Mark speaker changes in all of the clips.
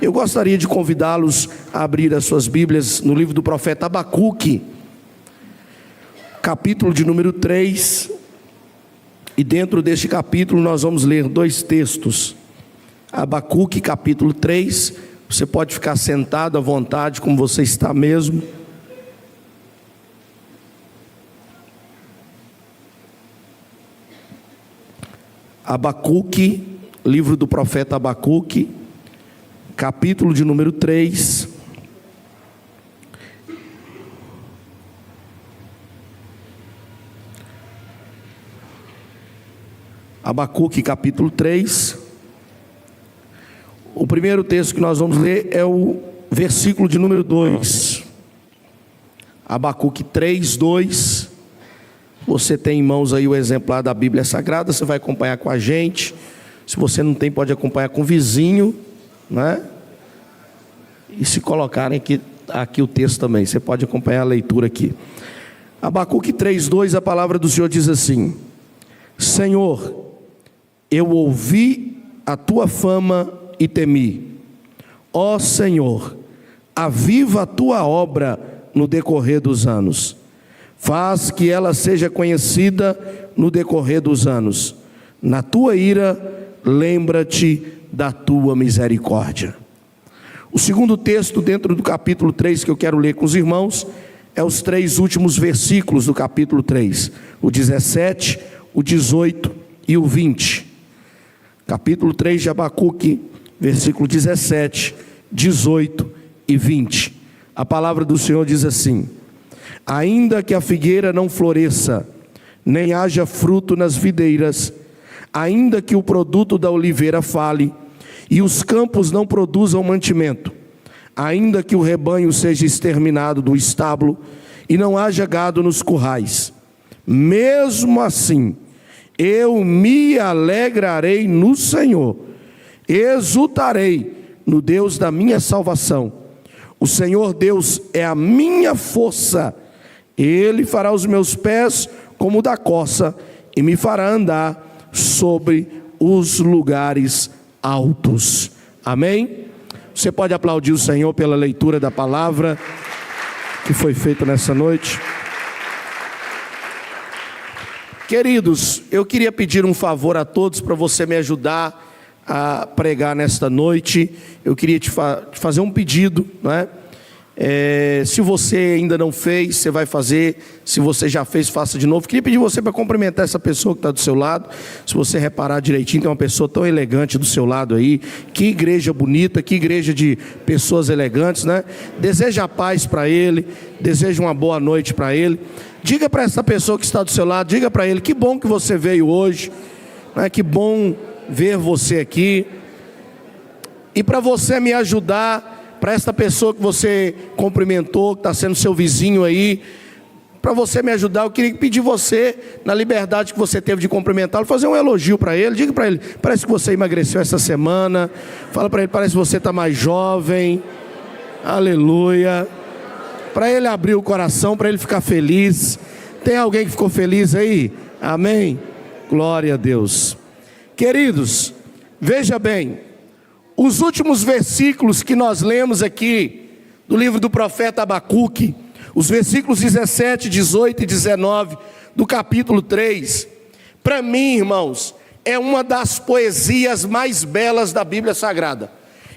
Speaker 1: Eu gostaria de convidá-los a abrir as suas Bíblias no livro do profeta Abacuque, capítulo de número 3. E dentro deste capítulo nós vamos ler dois textos. Abacuque, capítulo 3. Você pode ficar sentado à vontade, como você está mesmo. Abacuque, livro do profeta Abacuque, capítulo de número 3. Abacuque, capítulo 3. O primeiro texto que nós vamos ler é o versículo de número 2. Abacuque 3, 2. Você tem em mãos aí o exemplar da Bíblia Sagrada, você vai acompanhar com a gente. Se você não tem, pode acompanhar com o vizinho, né? E se colocarem aqui o texto também, você pode acompanhar a leitura aqui. Abacuque 3, 2, a palavra do Senhor diz assim: Senhor, eu ouvi a tua fama e temi. Ó Senhor, aviva a tua obra no decorrer dos anos. Faz que ela seja conhecida no decorrer dos anos. Na tua ira, lembra-te da tua misericórdia. O segundo texto dentro do capítulo 3 que eu quero ler com os irmãos é os 3 últimos versículos do capítulo 3, o 17, o 18 e o 20. Capítulo 3 de Abacuque, versículo 17, 18 e 20. A palavra do Senhor diz assim: ainda que a figueira não floresça, nem haja fruto nas videiras, ainda que o produto da oliveira fale, e os campos não produzam mantimento, ainda que o rebanho seja exterminado do estábulo, e não haja gado nos currais, mesmo assim, eu me alegrarei no Senhor, exultarei no Deus da minha salvação. O Senhor Deus é a minha força, Ele fará os meus pés como da corça, e me fará andar sobre os lugares altos. Amém? Você pode aplaudir o Senhor pela leitura da palavra que foi feita nessa noite. Queridos, eu queria pedir um favor a todos para você me ajudar a pregar nesta noite. Eu queria te fazer um pedido, não é? Se você ainda não fez, você vai fazer. Se você já fez, faça de novo. Queria pedir você para cumprimentar essa pessoa que está do seu lado. Se você reparar direitinho, tem uma pessoa tão elegante do seu lado aí. Que igreja bonita, que igreja de pessoas elegantes, né? Deseja a paz para ele, deseja uma boa noite para ele. Diga para essa pessoa que está do seu lado, diga para ele: que bom que você veio hoje, né? Que bom ver você aqui. E para você me ajudar, para esta pessoa que você cumprimentou, que está sendo seu vizinho aí, para você me ajudar, eu queria pedir você, na liberdade que você teve de cumprimentá-lo, fazer um elogio para ele. Diga para ele: parece que você emagreceu essa semana. Fala para ele: parece que você está mais jovem. Aleluia. Para ele abrir o coração, para ele ficar feliz. Tem alguém que ficou feliz aí? Amém? Glória a Deus. Queridos, veja bem, os últimos versículos que nós lemos aqui do livro do profeta Abacuque, os versículos 17, 18 e 19 do capítulo 3, para mim, irmãos, é uma das poesias mais belas da Bíblia Sagrada.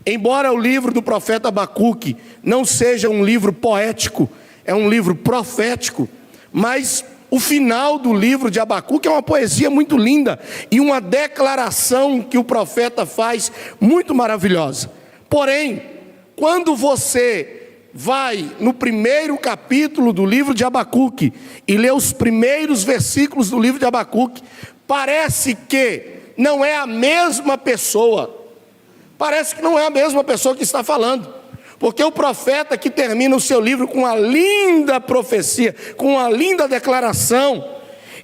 Speaker 1: Embora o livro do profeta Abacuque não seja um livro poético, é um livro profético, mas o final do livro de Abacuque é uma poesia muito linda e uma declaração que o profeta faz muito maravilhosa. Porém, quando você vai no primeiro capítulo do livro de Abacuque e lê os primeiros versículos do livro de Abacuque, parece que não é a mesma pessoa. Parece que não é a mesma pessoa que está falando. Porque o profeta que termina o seu livro com uma linda profecia, com uma linda declaração,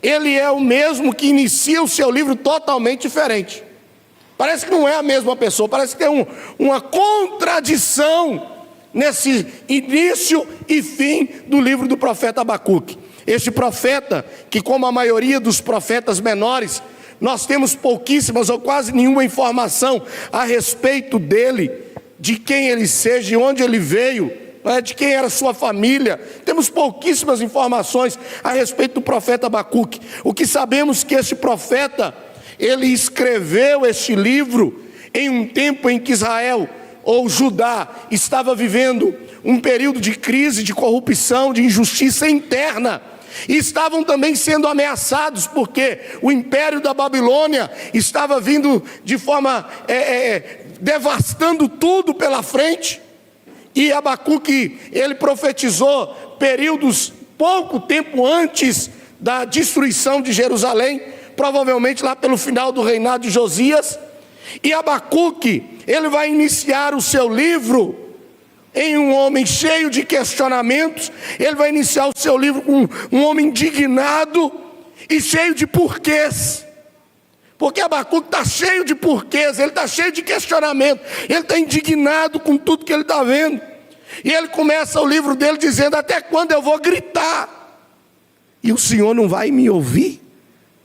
Speaker 1: ele é o mesmo que inicia o seu livro totalmente diferente. Parece que não é a mesma pessoa, parece que tem uma contradição nesse início e fim do livro do profeta Abacuque. Este profeta, que como a maioria dos profetas menores, nós temos pouquíssimas ou quase nenhuma informação a respeito dele, de quem ele seja, de onde ele veio, de quem era sua família. Temos pouquíssimas informações a respeito do profeta Abacuque. O que sabemos que este profeta, ele escreveu este livro em um tempo em que Israel, ou Judá, estava vivendo um período de crise, de corrupção, de injustiça interna. E estavam também sendo ameaçados, porque o império da Babilônia estava vindo de forma devastando tudo pela frente. E Abacuque, ele profetizou períodos pouco tempo antes da destruição de Jerusalém, provavelmente lá pelo final do reinado de Josias. E Abacuque, ele vai iniciar o seu livro em um homem cheio de questionamentos. Ele vai iniciar o seu livro com um homem indignado e cheio de porquês. Porque Abacuque está cheio de porquês, ele está cheio de questionamento, ele está indignado com tudo que ele está vendo. E ele começa o livro dele dizendo: até quando eu vou gritar? E o Senhor não vai me ouvir?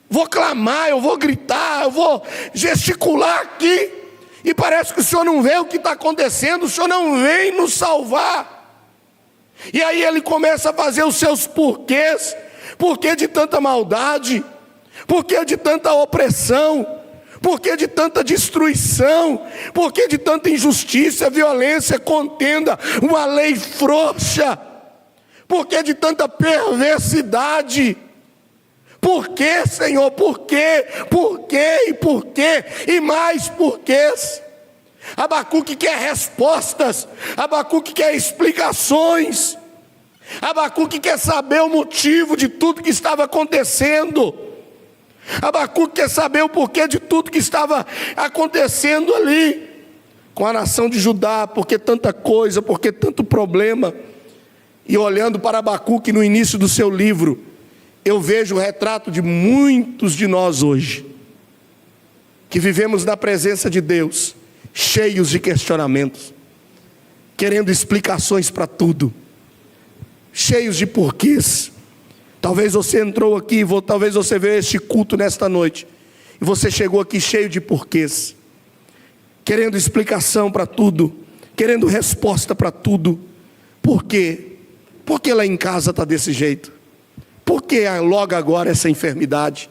Speaker 1: Vou clamar, eu vou gritar, eu vou gesticular aqui, e parece que o Senhor não vê o que está acontecendo, o Senhor não vem nos salvar. E aí ele começa a fazer os seus porquês. Por que de tanta maldade? Por que de tanta opressão? Por que de tanta destruição? Por que de tanta injustiça, violência, contenda, uma lei frouxa? Por que de tanta perversidade? Por que, Senhor? Por quê? Por quê? E por quê? E mais porquês. Abacuque quer respostas. Abacuque quer explicações. Abacuque quer saber o motivo de tudo que estava acontecendo. Abacuque quer saber o porquê de tudo que estava acontecendo ali com a nação de Judá. Por que tanta coisa, por que tanto problema? E olhando para Abacuque no início do seu livro, eu vejo o retrato de muitos de nós hoje, que vivemos na presença de Deus, cheios de questionamentos, querendo explicações para tudo, cheios de porquês. Talvez você entrou aqui, talvez você veio a este culto nesta noite, e você chegou aqui cheio de porquês, querendo explicação para tudo, querendo resposta para tudo. Por quê? Por que lá em casa está desse jeito? Por que logo agora essa enfermidade?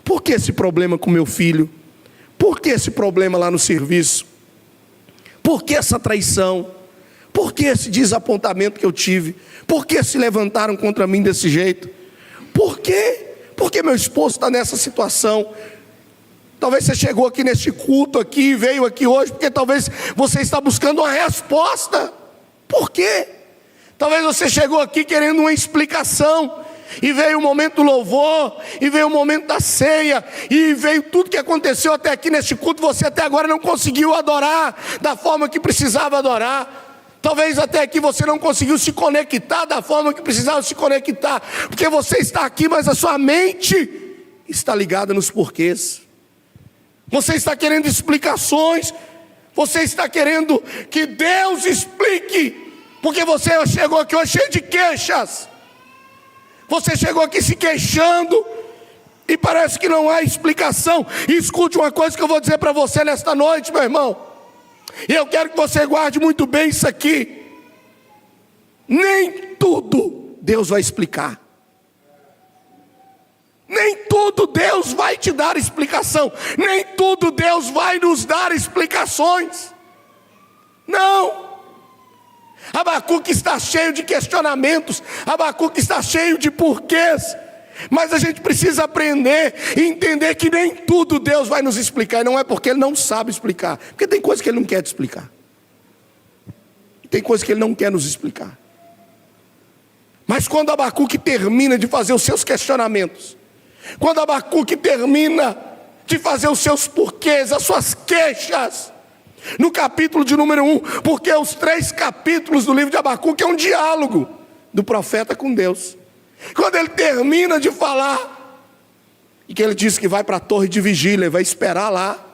Speaker 1: Por que esse problema com meu filho? Por que esse problema lá no serviço? Por que essa traição? Por que esse desapontamento que eu tive? Por que se levantaram contra mim desse jeito? Por quê? Por que meu esposo está nessa situação? Talvez você chegou aqui neste culto aqui, veio aqui hoje, porque talvez você está buscando uma resposta. Por quê? Talvez você chegou aqui querendo uma explicação, e veio o momento do louvor, e veio o momento da ceia, e veio tudo que aconteceu até aqui neste culto. Você até agora não conseguiu adorar da forma que precisava adorar. Talvez até aqui você não conseguiu se conectar da forma que precisava se conectar, porque você está aqui, mas a sua mente está ligada nos porquês. Você está querendo explicações, você está querendo que Deus explique, porque você chegou aqui hoje cheio de queixas. Você chegou aqui se queixando, e parece que não há explicação. E escute uma coisa que eu vou dizer para você nesta noite, meu irmão, e eu quero que você guarde muito bem isso aqui. Nem tudo Deus vai explicar. Nem tudo Deus vai te dar explicação. Nem tudo Deus vai nos dar explicações. Não. Abacuque está cheio de questionamentos, Abacuque está cheio de porquês, mas a gente precisa aprender e entender que nem tudo Deus vai nos explicar. E não é porque Ele não sabe explicar, porque tem coisa que Ele não quer te explicar, tem coisa que Ele não quer nos explicar. Mas quando Abacuque termina de fazer os seus questionamentos, quando Abacuque termina de fazer os seus porquês, as suas queixas, no capítulo de número 1, porque os 3 capítulos do livro de Abacuque é um diálogo do profeta com Deus. Quando ele termina de falar, e que ele diz que vai para a torre de vigília, vai esperar lá,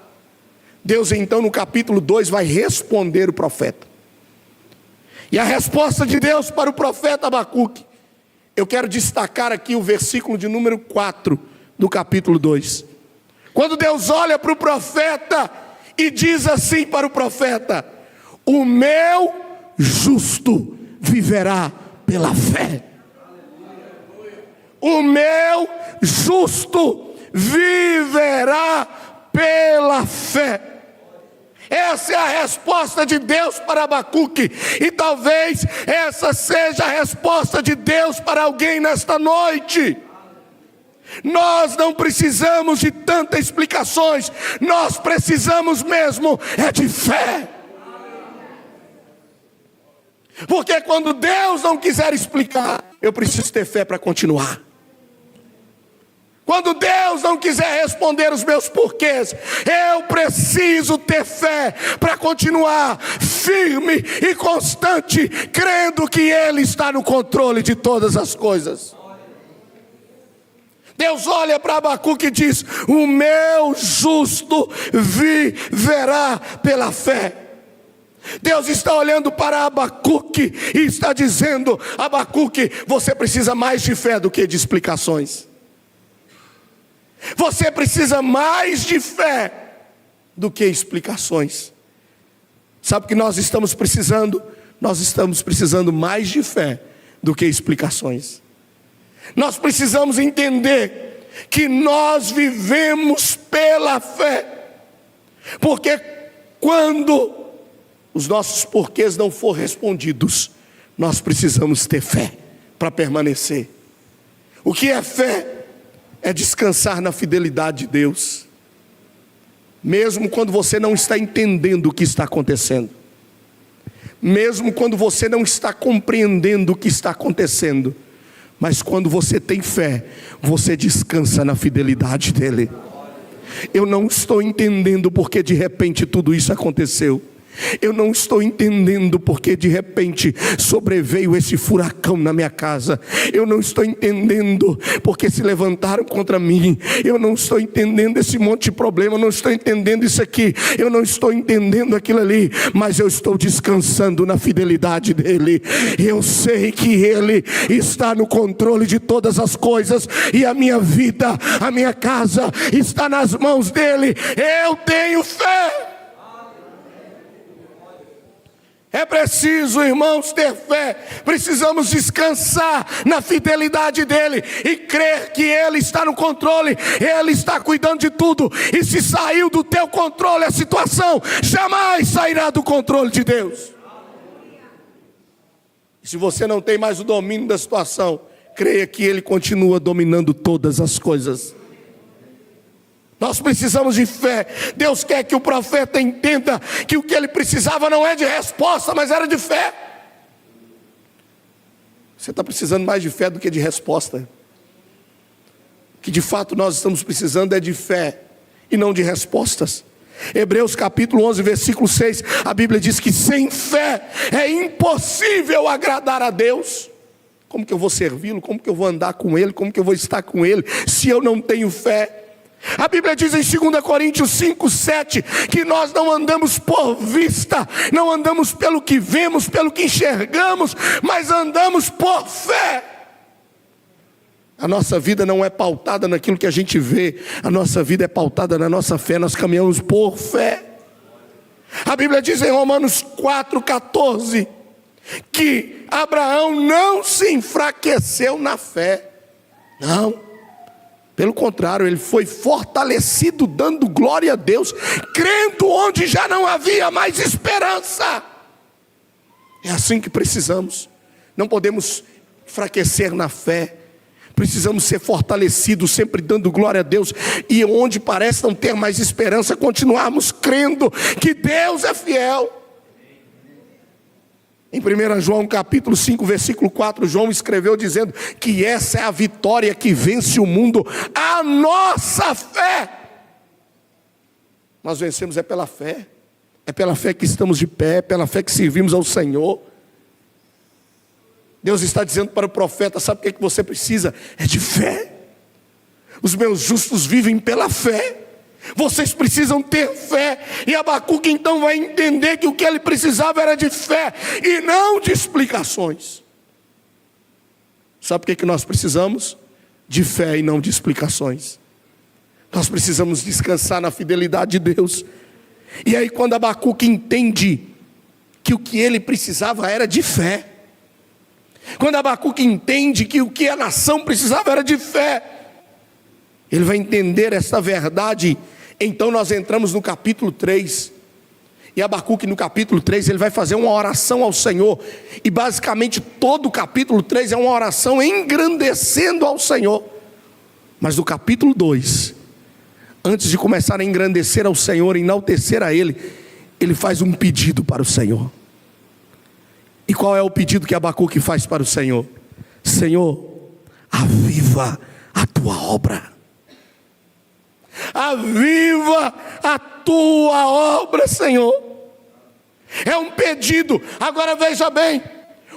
Speaker 1: Deus então no capítulo 2 vai responder o profeta. E a resposta de Deus para o profeta Abacuque, eu quero destacar aqui o versículo de número 4 do capítulo 2. Quando Deus olha para o profeta e diz assim para o profeta: o meu justo viverá pela fé. O meu justo viverá pela fé. Essa é a resposta de Deus para Abacuque, e talvez essa seja a resposta de Deus para alguém nesta noite. Nós não precisamos de tantas explicações, nós precisamos mesmo é de fé. Porque quando Deus não quiser explicar, eu preciso ter fé para continuar. Quando Deus não quiser responder os meus porquês, eu preciso ter fé para continuar firme e constante, crendo que Ele está no controle de todas as coisas. Deus olha para Abacuque e diz: o meu justo viverá pela fé. Deus está olhando para Abacuque e está dizendo: Abacuque, você precisa mais de fé do que de explicações. Você precisa mais de fé do que explicações. Sabe o que nós estamos precisando? Nós estamos precisando mais de fé do que explicações. Nós precisamos entender que nós vivemos pela fé. Porque quando os nossos porquês não forem respondidos, nós precisamos ter fé para permanecer. O que é fé? É descansar na fidelidade de Deus, mesmo quando você não está entendendo o que está acontecendo, mesmo quando você não está compreendendo o que está acontecendo, mas quando você tem fé, você descansa na fidelidade dEle. Eu não estou entendendo porque de repente tudo isso aconteceu. Eu não estou entendendo porque de repente sobreveio esse furacão na minha casa. Eu não estou entendendo porque se levantaram contra mim. Eu não estou entendendo esse monte de problema. Eu não estou entendendo isso aqui. Eu não estou entendendo aquilo ali. Mas eu estou descansando na fidelidade dEle. Eu sei que Ele está no controle de todas as coisas. E a minha vida, a minha casa está nas mãos dEle. Eu tenho fé. É preciso, irmãos, ter fé. Precisamos descansar na fidelidade dEle e crer que Ele está no controle. Ele está cuidando de tudo. E se saiu do teu controle a situação, jamais sairá do controle de Deus. E se você não tem mais o domínio da situação, creia que Ele continua dominando todas as coisas. Nós precisamos de fé. Deus quer que o profeta entenda que o que ele precisava não é de resposta, mas era de fé. Você está precisando mais de fé do que de resposta. O que de fato nós estamos precisando é de fé e não de respostas. Hebreus capítulo 11, versículo 6, a Bíblia diz que sem fé é impossível agradar a Deus. Como que eu vou servi-lo? Como que eu vou andar com Ele? Como que eu vou estar com Ele se eu não tenho fé? A Bíblia diz em 2 Coríntios 5, 7 que nós não andamos por vista, não andamos pelo que vemos, pelo que enxergamos, mas andamos por fé. A nossa vida não é pautada naquilo que a gente vê, a nossa vida é pautada na nossa fé, nós caminhamos por fé. A Bíblia diz em Romanos 4,14 que Abraão não se enfraqueceu na fé, não. Pelo contrário, ele foi fortalecido, dando glória a Deus, crendo onde já não havia mais esperança. É assim que precisamos. Não podemos enfraquecer na fé. Precisamos ser fortalecidos, sempre dando glória a Deus. E onde parece não ter mais esperança, continuarmos crendo que Deus é fiel. Em 1 João capítulo 5, versículo 4, João escreveu dizendo que essa é a vitória que vence o mundo, a nossa fé. Nós vencemos é pela fé que estamos de pé, é pela fé que servimos ao Senhor. Deus está dizendo para o profeta: sabe o que você precisa? É de fé. Os meus justos vivem pela fé. Vocês precisam ter fé. E Abacuque então vai entender que o que ele precisava era de fé e não de explicações. Sabe por que nós precisamos? De fé e não de explicações. Nós precisamos descansar na fidelidade de Deus. E aí quando Abacuque entende que o que ele precisava era de fé. Quando Abacuque entende que o que a nação precisava era de fé, ele vai entender essa verdade. Então nós entramos no capítulo 3. E Abacuque no capítulo 3, ele vai fazer uma oração ao Senhor. E basicamente todo o capítulo 3 é uma oração engrandecendo ao Senhor. Mas no capítulo 2, antes de começar a engrandecer ao Senhor, enaltecer a Ele, ele faz um pedido para o Senhor. E qual é o pedido que Abacuque faz para o Senhor? Senhor, aviva a tua obra. Aviva a tua obra, Senhor. É um pedido. Agora veja bem,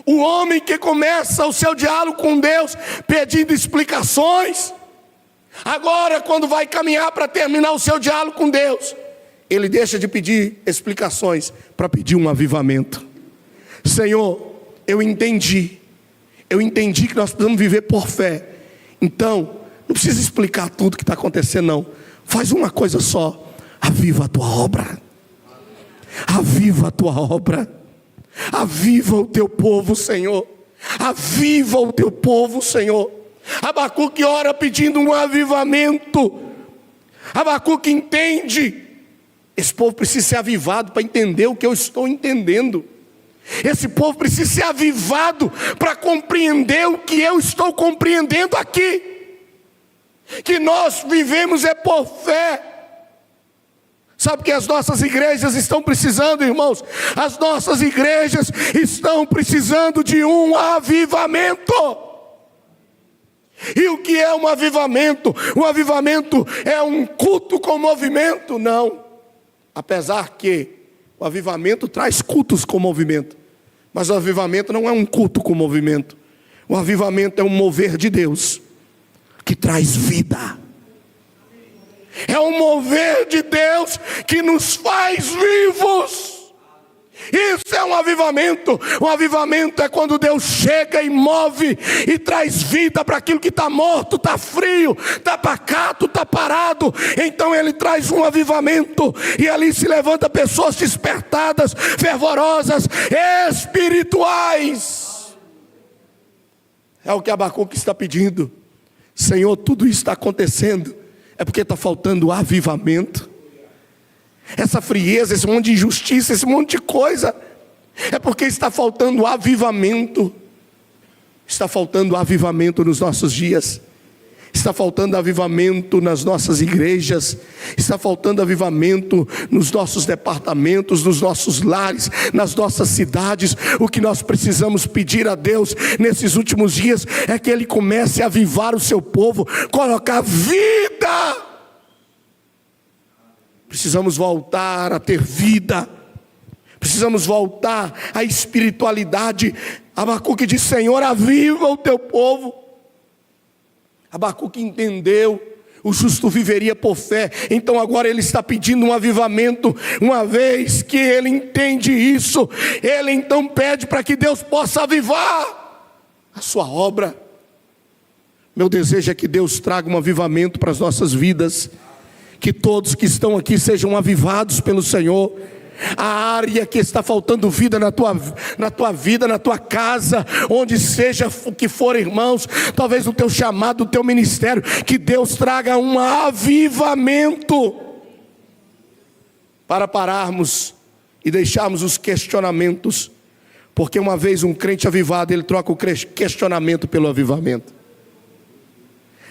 Speaker 1: o homem que começa o seu diálogo com Deus pedindo explicações, agora quando vai caminhar para terminar o seu diálogo com Deus, ele deixa de pedir explicações para pedir um avivamento. Senhor, eu entendi que nós precisamos viver por fé. Então, não precisa explicar tudo que está acontecendo não. Faz uma coisa só: aviva a tua obra. Aviva a tua obra. Aviva o teu povo, Senhor. Aviva o teu povo, Senhor. Abacuque ora pedindo um avivamento. Abacuque entende: esse povo precisa ser avivado para entender o que eu estou entendendo. Esse povo precisa ser avivado para compreender o que eu estou compreendendo aqui. Que nós vivemos é por fé. Sabe o que as nossas igrejas estão precisando, irmãos? As nossas igrejas estão precisando de um avivamento. E o que é um avivamento? Um avivamento é um culto com movimento? Não. Apesar que o avivamento traz cultos com movimento, mas o avivamento não é um culto com movimento. O avivamento é um mover de Deus que traz vida. É um mover de Deus que nos faz vivos. Isso é um avivamento. Um avivamento é quando Deus chega e move e traz vida para aquilo que está morto, está frio, está pacato, está parado. Então Ele traz um avivamento, e ali se levanta pessoas despertadas, fervorosas, espirituais. É o que Abacuque está pedindo. Senhor, tudo isso está acontecendo é porque está faltando avivamento. Essa frieza, esse monte de injustiça, esse monte de coisa, é porque está faltando avivamento. Está faltando avivamento nos nossos dias. Está faltando avivamento nas nossas igrejas. Está faltando avivamento nos nossos departamentos, nos nossos lares, nas nossas cidades. O que nós precisamos pedir a Deus nesses últimos dias é que Ele comece a avivar o seu povo, colocar vida. Precisamos voltar a ter vida. Precisamos voltar à espiritualidade. Abacuque diz: Senhor, aviva o teu povo. Abacuque entendeu: o justo viveria por fé. Então agora ele está pedindo um avivamento. Uma vez que ele entende isso, ele então pede para que Deus possa avivar a sua obra. Meu desejo é que Deus traga um avivamento para as nossas vidas. Que todos que estão aqui sejam avivados pelo Senhor. A área que está faltando vida na tua vida, na tua casa, onde seja o que for, irmãos, talvez o teu chamado, o teu ministério, que Deus traga um avivamento, para pararmos e deixarmos os questionamentos, porque uma vez um crente avivado, ele troca o questionamento pelo avivamento.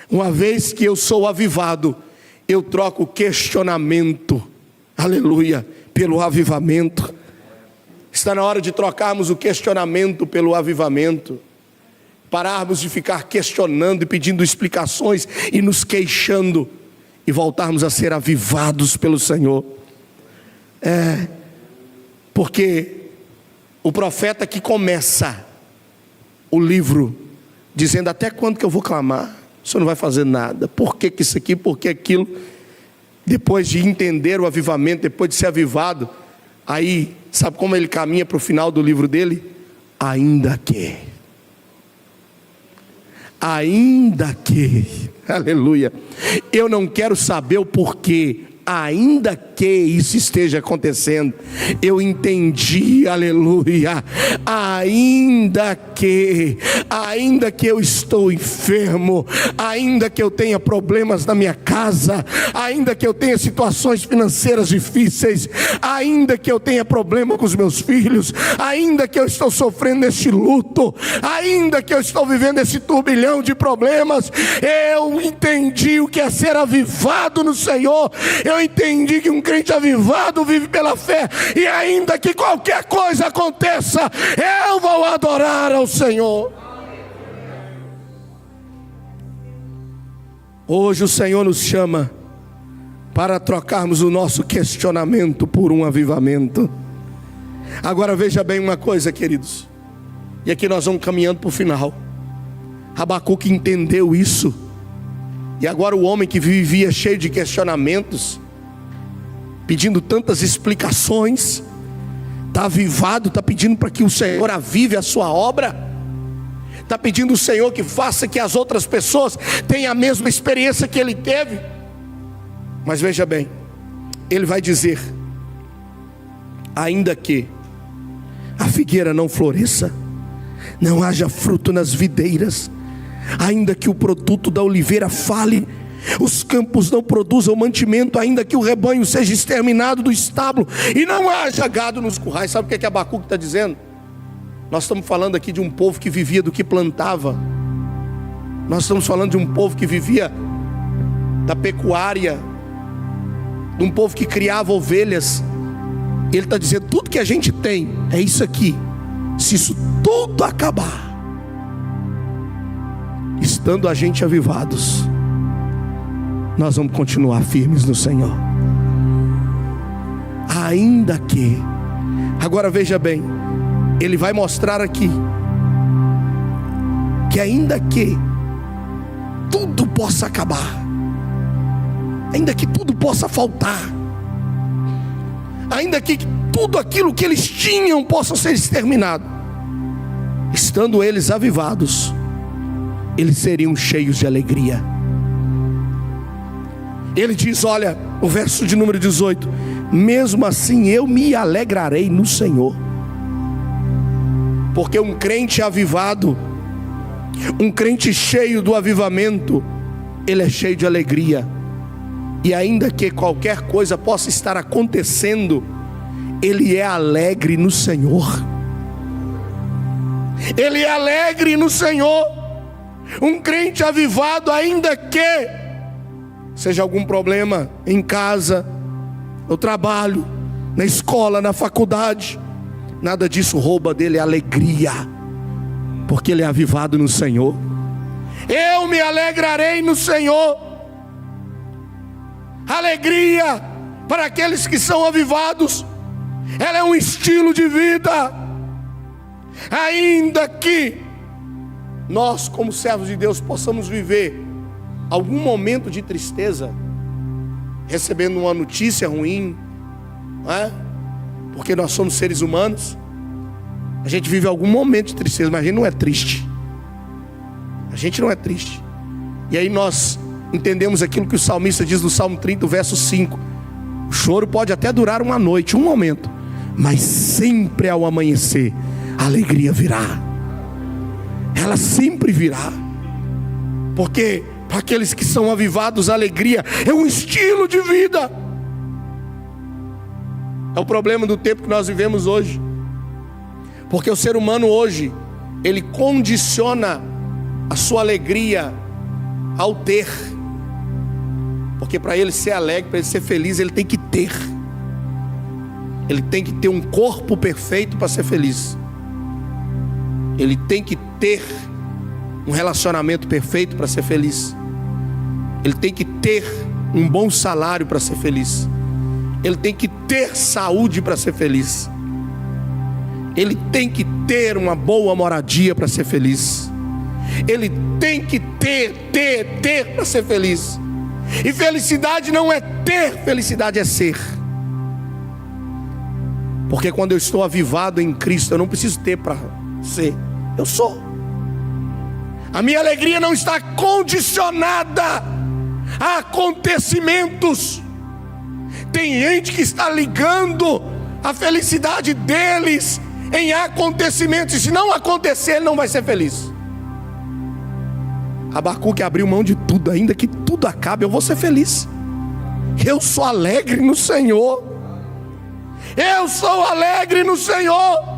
Speaker 1: Uma vez que eu sou avivado, eu troco o questionamento, aleluia, pelo avivamento. Está na hora de trocarmos o questionamento pelo avivamento. Pararmos de ficar questionando e pedindo explicações e nos queixando, e voltarmos a ser avivados pelo Senhor. Porque o profeta que começa o livro dizendo: até quando que eu vou clamar? O Senhor não vai fazer nada. Por que isso aqui, por que aquilo? Depois de entender o avivamento, depois de ser avivado, aí, sabe como ele caminha para o final do livro dele? Ainda que, aleluia, eu não quero saber o porquê, ainda que isso esteja acontecendo, eu entendi, aleluia, ainda que eu estou enfermo, ainda que eu tenha problemas na minha casa, ainda que eu tenha situações financeiras difíceis, ainda que eu tenha problema com os meus filhos, ainda que eu estou sofrendo este luto, ainda que eu estou vivendo esse turbilhão de problemas, eu entendi o que é ser avivado no Senhor. Eu entendi que um crente avivado vive pela fé, e ainda que qualquer coisa aconteça, eu vou adorar ao Senhor. Hoje o Senhor nos chama para trocarmos o nosso questionamento por um avivamento. Agora veja bem uma coisa, queridos, e aqui nós vamos caminhando para o final. Abacuque entendeu isso, e agora o homem que vivia cheio de questionamentos, pedindo tantas explicações, está avivado, está pedindo para que o Senhor avive a sua obra, está pedindo ao Senhor que faça que as outras pessoas tenham a mesma experiência que ele teve. Mas veja bem, ele vai dizer: ainda que a figueira não floresça, não haja fruto nas videiras, ainda que o produto da oliveira fale, os campos não produzam mantimento, ainda que o rebanho seja exterminado do estábulo e não haja gado nos currais. Sabe o que Abacuque está dizendo? Nós estamos falando aqui de um povo que vivia do que plantava. Nós estamos falando de um povo que vivia da pecuária, de um povo que criava ovelhas. Ele está dizendo: tudo que a gente tem é isso aqui. Se isso tudo acabar, estando a gente avivados, nós vamos continuar firmes no Senhor. Ainda que. Agora veja bem, ele vai mostrar aqui que ainda que tudo possa acabar, ainda que tudo possa faltar, ainda que tudo aquilo que eles tinham possa ser exterminado, estando eles avivados, eles seriam cheios de alegria. Ele diz, olha, o verso de número 18: mesmo assim eu me alegrarei no Senhor. Porque um crente avivado, um crente cheio do avivamento, ele é cheio de alegria. E ainda que qualquer coisa possa estar acontecendo, ele é alegre no Senhor. Ele é alegre no Senhor. Um crente avivado, ainda que seja algum problema em casa, no trabalho, na escola, na faculdade, nada disso rouba dele a alegria, porque ele é avivado no Senhor. Eu me alegrarei no Senhor. Alegria para aqueles que são avivados, ela é um estilo de vida. Ainda que nós, como servos de Deus, possamos viver algum momento de tristeza, recebendo uma notícia ruim, não é? Porque nós somos seres humanos, a gente vive algum momento de tristeza, mas a gente não é triste. A gente não é triste. E aí nós entendemos aquilo que o salmista diz no Salmo 30, verso 5: o choro pode até durar uma noite, um momento, mas sempre ao amanhecer a alegria virá. Ela sempre virá. Porque para aqueles que são avivados, a alegria é um estilo de vida. É o problema do tempo que nós vivemos hoje. Porque o ser humano hoje, ele condiciona a sua alegria ao ter. Porque para ele ser alegre, para ele ser feliz, ele tem que ter. Ele tem que ter um corpo perfeito para ser feliz. Ele tem que ter um relacionamento perfeito para ser feliz. Ele tem que ter um bom salário para ser feliz. Ele tem que ter saúde para ser feliz. Ele tem que ter uma boa moradia para ser feliz. Ele tem que ter para ser feliz. E felicidade não é ter, felicidade é ser. Porque quando eu estou avivado em Cristo, eu não preciso ter para ser, eu sou. A minha alegria não está condicionada a acontecimentos. Tem gente que está ligando a felicidade deles em acontecimentos, e se não acontecer, ele não vai ser feliz. Abacuque abriu mão de tudo, ainda que tudo acabe, eu vou ser feliz. Eu sou alegre no Senhor. Eu sou alegre no Senhor.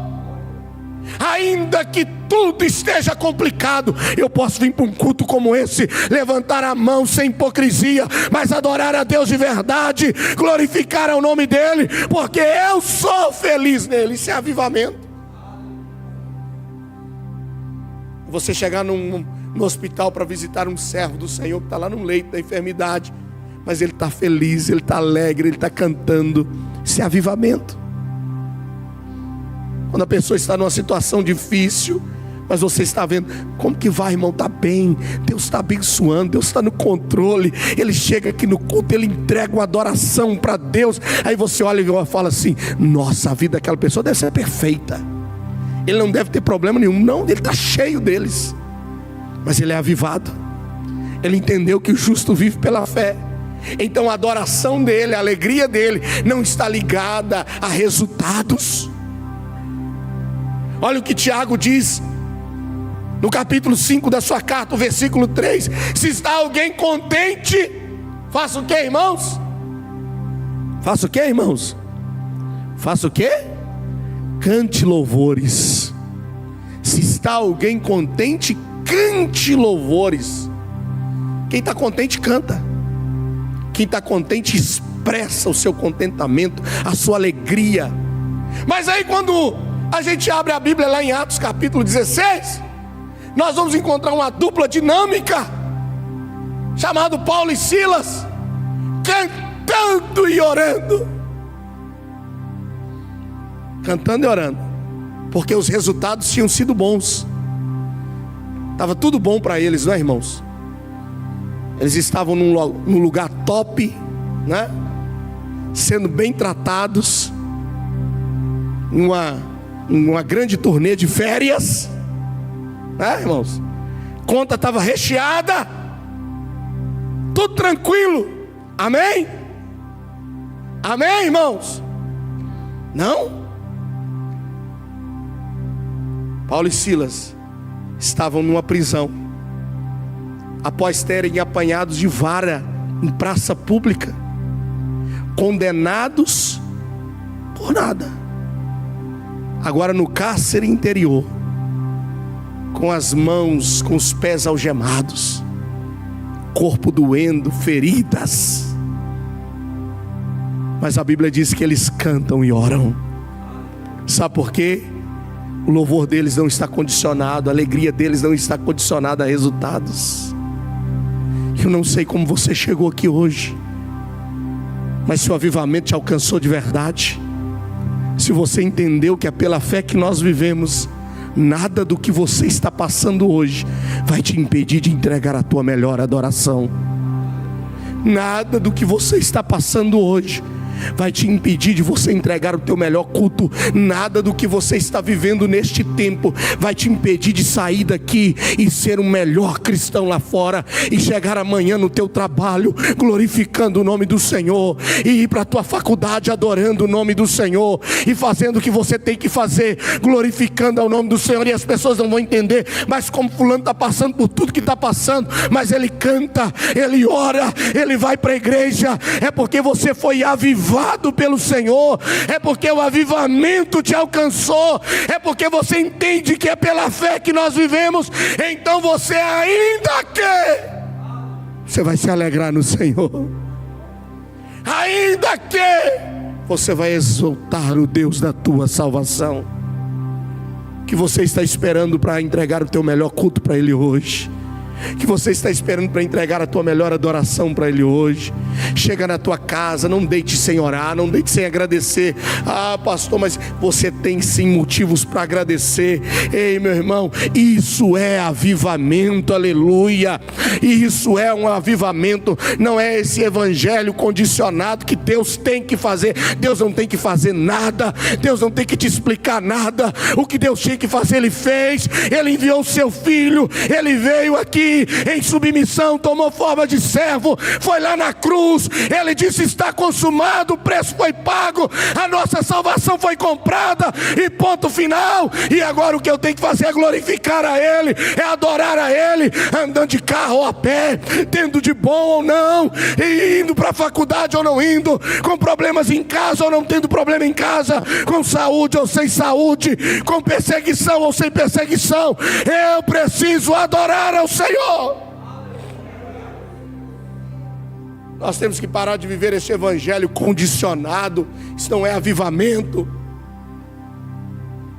Speaker 1: Ainda que tudo esteja complicado, eu posso vir para um culto como esse, levantar a mão sem hipocrisia, mas adorar a Deus de verdade, glorificar o nome dEle, porque eu sou feliz nele. Isso é avivamento. Você chegar no hospital para visitar um servo do Senhor que está lá no leito da enfermidade, mas ele está feliz, ele está alegre, ele está cantando. Isso é avivamento. Quando a pessoa está numa situação difícil, mas você está vendo, como que vai, irmão? Está bem, Deus está abençoando, Deus está no controle. Ele chega aqui no culto, ele entrega uma adoração para Deus. Aí você olha e fala assim: nossa, a vida daquela pessoa deve ser perfeita, ele não deve ter problema nenhum. Não, ele está cheio deles, mas ele é avivado. Ele entendeu que o justo vive pela fé. Então a adoração dele, a alegria dele não está ligada a resultados. Olha o que Tiago diz no capítulo 5 da sua carta, o versículo 3: se está alguém contente, faça o que, irmãos? Faça o que, irmãos? Faça o que? Cante louvores. Se está alguém contente, cante louvores. Quem está contente, canta. Quem está contente, expressa o seu contentamento, a sua alegria. Mas aí quando a gente abre a Bíblia lá em Atos capítulo 16, nós vamos encontrar uma dupla dinâmica, chamado Paulo e Silas, cantando e orando. Cantando e orando, porque os resultados tinham sido bons. Estava tudo bom para eles, não é, irmãos? Eles estavam num lugar top, né? Sendo bem tratados, em uma grande turnê de férias, né, irmãos? Conta estava recheada, tudo tranquilo. Amém? Amém, irmãos? Não? Paulo e Silas estavam numa prisão, após terem apanhados de vara em praça pública, condenados por nada. Agora no cárcere interior, com as mãos, com os pés algemados, corpo doendo, feridas. Mas a Bíblia diz que eles cantam e oram. Sabe por quê? O louvor deles não está condicionado, a alegria deles não está condicionada a resultados. Eu não sei como você chegou aqui hoje, mas se o avivamento te alcançou de verdade, se você entendeu que é pela fé que nós vivemos, nada do que você está passando hoje vai te impedir de entregar a tua melhor adoração. Nada do que você está passando hoje vai te impedir de você entregar o teu melhor culto. Nada do que você está vivendo neste tempo vai te impedir de sair daqui e ser o melhor cristão lá fora, e chegar amanhã no teu trabalho glorificando o nome do Senhor, e ir para a tua faculdade adorando o nome do Senhor, e fazendo o que você tem que fazer, glorificando ao nome do Senhor. E as pessoas não vão entender, mas como fulano está passando por tudo que está passando, mas ele canta, ele ora, ele vai para a igreja, é porque você foi avivado pelo Senhor, é porque o avivamento te alcançou, é porque você entende que é pela fé que nós vivemos. Então você você vai se alegrar no Senhor, ainda que você vai exaltar o Deus da tua salvação. Que você está esperando para entregar o teu melhor culto para Ele hoje? Que você está esperando para entregar a tua melhor adoração para Ele hoje? Chega na tua casa, não deite sem orar, não deite sem agradecer. Ah, pastor, mas você tem sim motivos para agradecer. Ei, meu irmão, isso é avivamento, aleluia. Isso é um avivamento, não é esse evangelho condicionado que Deus tem que fazer. Deus não tem que fazer nada, Deus não tem que te explicar nada. O que Deus tinha que fazer, Ele fez. Ele enviou o seu Filho, Ele veio aqui, aqui em submissão, tomou forma de servo, foi lá na cruz, ele disse: está consumado, o preço foi pago, a nossa salvação foi comprada e ponto final. E agora o que eu tenho que fazer é glorificar a Ele, é adorar a Ele, andando de carro ou a pé, tendo de bom ou não, e indo para a faculdade ou não indo, com problemas em casa ou não tendo problema em casa, com saúde ou sem saúde, com perseguição ou sem perseguição. Eu preciso adorar ao Senhor. Nós temos que parar de viver esse evangelho condicionado. Isso não é avivamento.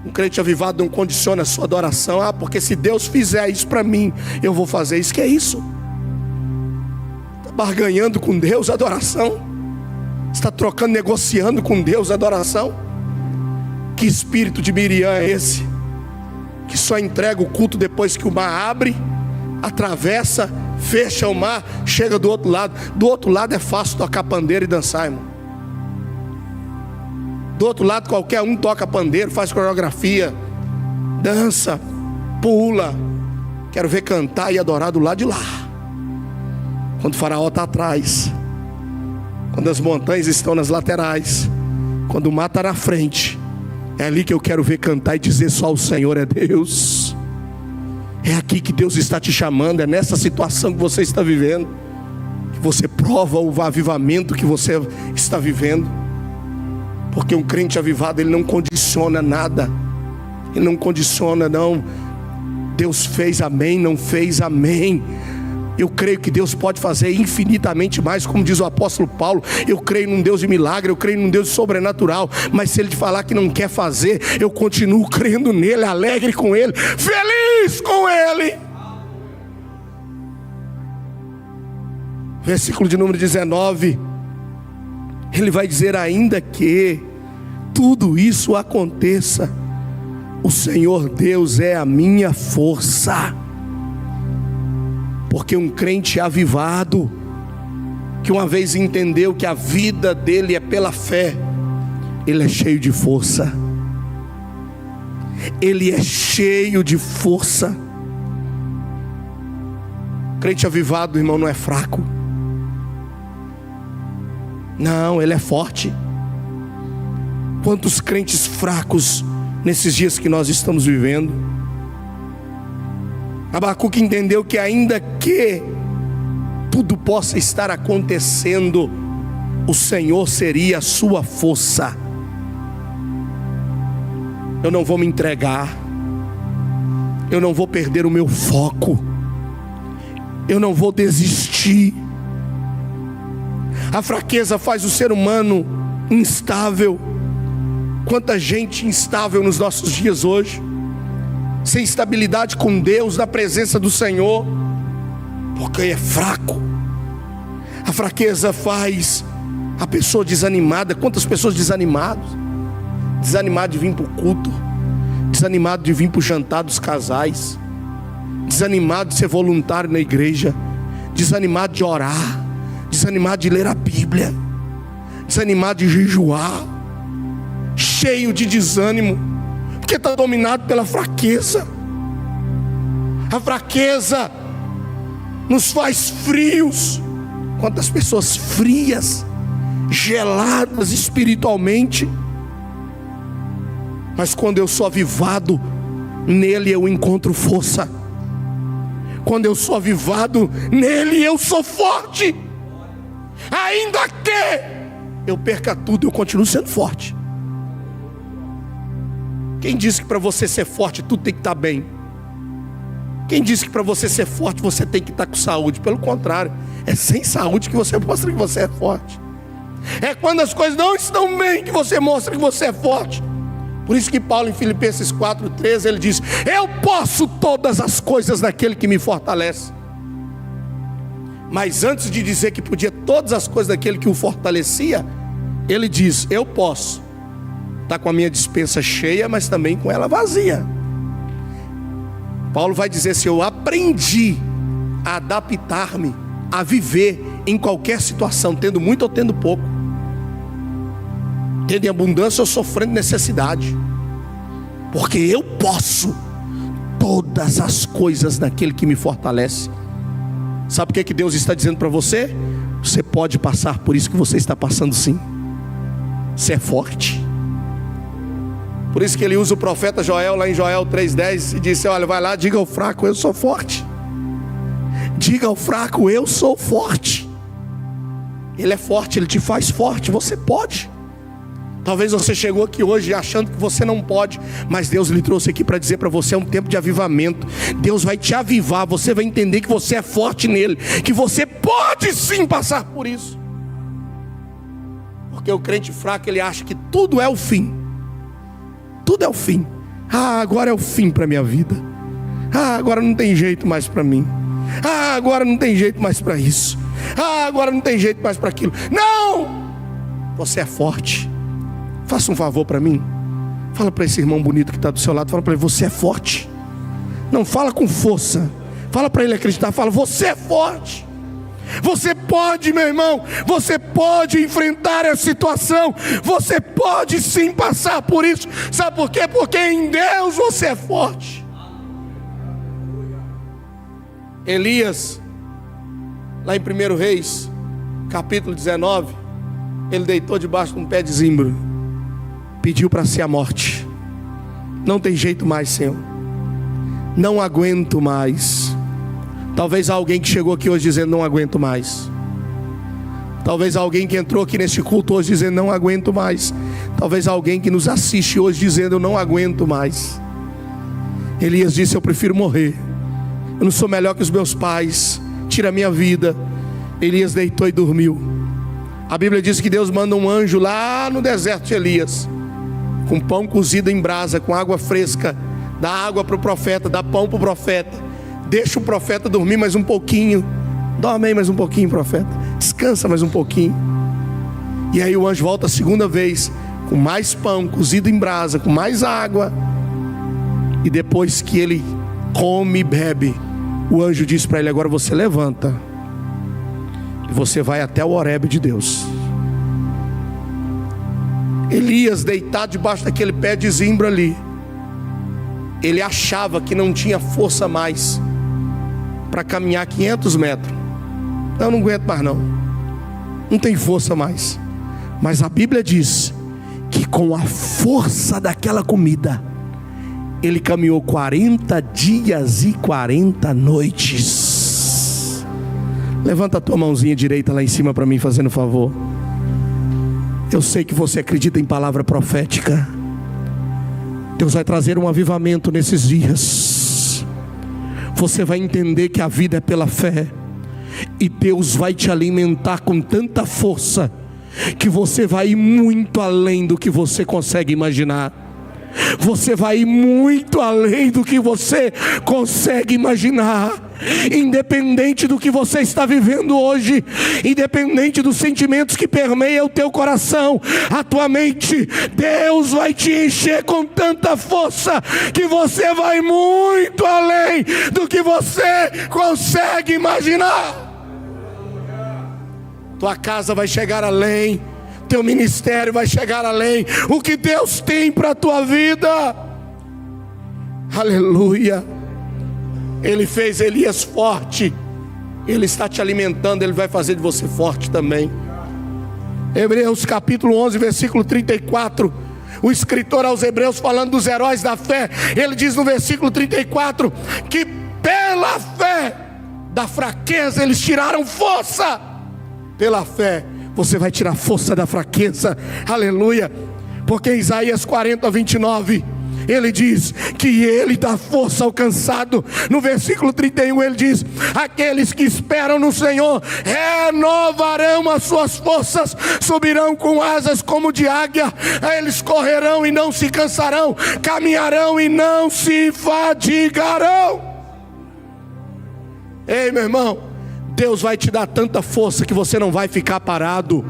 Speaker 1: Um crente avivado não condiciona a sua adoração. Porque se Deus fizer isso para mim, eu vou fazer isso. Que é isso? Está barganhando com Deus a adoração? Está trocando, negociando com Deus a adoração? Que espírito de Miriam é esse? Que só entrega o culto depois que o mar abre, atravessa, fecha o mar, chega do outro lado. Do outro lado é fácil tocar pandeiro e dançar, irmão. Do outro lado qualquer um toca pandeiro, faz coreografia, dança, pula. Quero ver cantar e adorar do lado de lá, quando o faraó está atrás, quando as montanhas estão nas laterais, quando o mar está na frente. É ali que eu quero ver cantar e dizer: só o Senhor é Deus. É aqui que Deus está te chamando. É nessa situação que você está vivendo que você prova o avivamento que você está vivendo. Porque um crente avivado, ele não condiciona nada. Ele não condiciona, não. Deus fez, amém. Não fez, amém. Eu creio que Deus pode fazer infinitamente mais, como diz o apóstolo Paulo. Eu creio num Deus de milagre, eu creio num Deus sobrenatural. Mas se Ele te falar que não quer fazer, eu continuo crendo nele, alegre com Ele, feliz com Ele. Versículo de número 19, ele vai dizer: ainda que tudo isso aconteça, o Senhor Deus é a minha força. Porque um crente avivado, que uma vez entendeu que a vida dele é pela fé, ele é cheio de força. Ele é cheio de força. Crente avivado, irmão, não é fraco. Não, ele é forte. Quantos crentes fracos nesses dias que nós estamos vivendo. Abacuque entendeu que ainda que tudo possa estar acontecendo, o Senhor seria a sua força. Eu não vou me entregar, eu não vou perder o meu foco, eu não vou desistir. A fraqueza faz o ser humano instável. Quanta gente instável nos nossos dias hoje, sem estabilidade com Deus, na presença do Senhor, porque é fraco. A fraqueza faz a pessoa desanimada. Quantas pessoas desanimadas? Desanimado de vir para o culto, desanimado de vir para o jantar dos casais, desanimado de ser voluntário na igreja, desanimado de orar, desanimado de ler a Bíblia, desanimado de jejuar, cheio de desânimo, porque está dominado pela fraqueza. A fraqueza nos faz frios. Quantas pessoas frias, geladas espiritualmente. Mas quando eu sou avivado, nele eu encontro força. Quando eu sou avivado, nele eu sou forte. Ainda que eu perca tudo, eu continuo sendo forte. Quem disse que para você ser forte tudo tem que estar bem? Quem disse que para você ser forte você tem que estar com saúde? Pelo contrário, é sem saúde que você mostra que você é forte. É quando as coisas não estão bem que você mostra que você é forte. Por isso que Paulo, em Filipenses 4:13, ele diz: eu posso todas as coisas naquele que me fortalece. Mas antes de dizer que podia todas as coisas daquele que o fortalecia, ele diz: eu posso estar com a minha despensa cheia, mas também com ela vazia. Paulo vai dizer assim: eu aprendi a adaptar-me, a viver em qualquer situação, tendo muito ou tendo pouco, tendo em abundância ou sofrendo necessidade, porque eu posso todas as coisas naquele que me fortalece. Sabe o que Deus está dizendo para você? Você pode passar por isso que você está passando, sim. Você é forte. Por isso que ele usa o profeta Joel lá em Joel 3,10 e disse: olha, vai lá, diga ao fraco, eu sou forte. Diga ao fraco, eu sou forte. Ele é forte, ele te faz forte, você pode. Talvez você chegou aqui hoje achando que você não pode, mas Deus lhe trouxe aqui para dizer para você: é um tempo de avivamento. Deus vai te avivar, você vai entender que você é forte nele, que você pode sim passar por isso. Porque o crente fraco, ele acha que tudo é o fim. Tudo é o fim. Agora é o fim para a minha vida. Agora não tem jeito mais para mim. Agora não tem jeito mais para isso. Agora não tem jeito mais para aquilo. Não! Você é forte. Faça um favor para mim. Fala para esse irmão bonito que está do seu lado. Fala para ele: você é forte. Não fala com força. Fala para ele acreditar. Fala: você é forte. Você pode, meu irmão. Você pode enfrentar essa situação. Você pode sim passar por isso. Sabe por quê? Porque em Deus você é forte. Elias, lá em 1 Reis, capítulo 19, ele deitou debaixo de um pé de zimbro, pediu para si a morte. Não tem jeito mais, Senhor. Não aguento mais. Talvez alguém que chegou aqui hoje dizendo: não aguento mais. Talvez alguém que entrou aqui neste culto hoje dizendo: não aguento mais. Talvez alguém que nos assiste hoje dizendo: eu não aguento mais. Elias disse: eu prefiro morrer. Eu não sou melhor que os meus pais. Tira a minha vida. Elias deitou e dormiu. A Bíblia diz que Deus manda um anjo lá no deserto de Elias, com pão cozido em brasa, com água fresca. Dá água para o profeta, dá pão para o profeta. Deixa o profeta dormir mais um pouquinho. Dorme aí mais um pouquinho, profeta. Descansa mais um pouquinho. E aí o anjo volta a segunda vez, com mais pão cozido em brasa, com mais água. E depois que ele come e bebe, o anjo diz para ele: agora você levanta e você vai até o Horebe de Deus. Elias, deitado debaixo daquele pé de zimbro ali, ele achava que não tinha força mais para caminhar 500 metros. Eu não aguento mais não. Não tem força mais. Mas a Bíblia diz que com a força daquela comida, ele caminhou 40 dias e 40 noites. Levanta a tua mãozinha direita lá em cima para mim, fazendo favor. Eu sei que você acredita em palavra profética. Deus vai trazer um avivamento nesses dias. Você vai entender que a vida é pela fé, e Deus vai te alimentar com tanta força que você vai ir muito além do que você consegue imaginar. Você vai ir muito além do que você consegue imaginar. Independente do que você está vivendo hoje, independente dos sentimentos que permeiam o teu coração, a tua mente, Deus vai te encher com tanta força que você vai muito além do que você consegue imaginar. Tua casa vai chegar além, teu ministério vai chegar além. O que Deus tem para a tua vida, aleluia. Ele fez Elias forte. Ele está te alimentando, Ele vai fazer de você forte também. Hebreus capítulo 11, versículo 34. O escritor aos Hebreus, falando dos heróis da fé, ele diz no versículo 34 que pela fé da fraqueza eles tiraram força. Pela fé você vai tirar força da fraqueza, aleluia. Porque em Isaías 40, 29 ele diz que Ele dá força ao cansado. No versículo 31 ele diz: aqueles que esperam no Senhor renovarão as suas forças, subirão com asas como de águia, eles correrão e não se cansarão, caminharão e não se fadigarão. Ei, meu irmão, Deus vai te dar tanta força que você não vai ficar parado.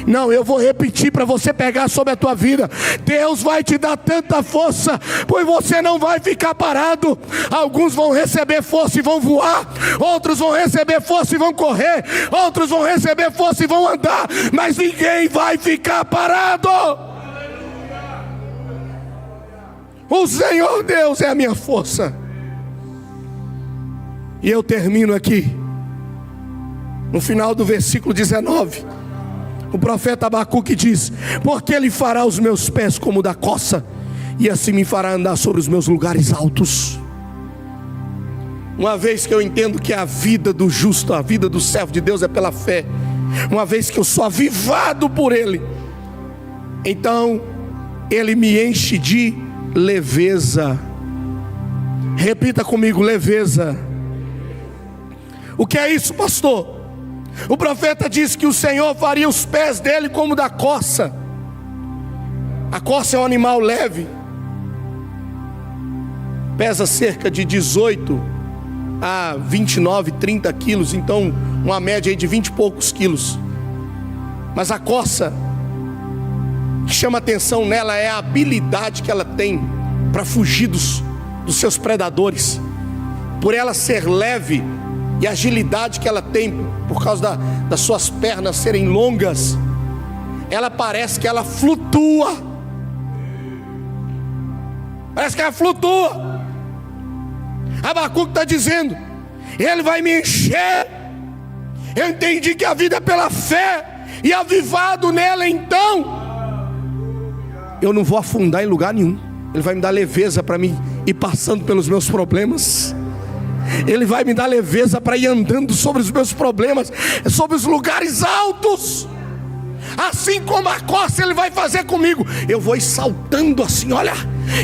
Speaker 1: Não, eu vou repetir para você pegar sobre a tua vida. Deus vai te dar tanta força, pois você não vai ficar parado. Alguns vão receber força e vão voar, outros vão receber força e vão correr, outros vão receber força e vão andar, mas ninguém vai ficar parado. O Senhor Deus é a minha força. E eu termino aqui, no final do versículo 19, o profeta Abacuque diz: porque ele fará os meus pés como da coça, e assim me fará andar sobre os meus lugares altos. Uma vez que eu entendo que a vida do justo, a vida do servo de Deus é pela fé, uma vez que eu sou avivado por Ele, então Ele me enche de leveza. Repita comigo: leveza. O que é isso, pastor? O profeta disse que o Senhor faria os pés dele como da coça. A coça é um animal leve, pesa cerca de 18 a 29, 30 quilos, então uma média aí de 20 e poucos quilos. Mas a coça, que chama atenção nela é a habilidade que ela tem para fugir dos seus predadores. Por ela ser leve e a agilidade que ela tem, por causa das suas pernas serem longas, ela parece que ela flutua. Parece que ela flutua. Abacuque está dizendo: Ele vai me encher. Eu entendi que a vida é pela fé, e avivado nela, então eu não vou afundar em lugar nenhum. Ele vai me dar leveza para mim ir passando pelos meus problemas. Ele vai me dar leveza para ir andando sobre os meus problemas, sobre os lugares altos. Assim como a costa Ele vai fazer comigo. Eu vou ir saltando assim, olha,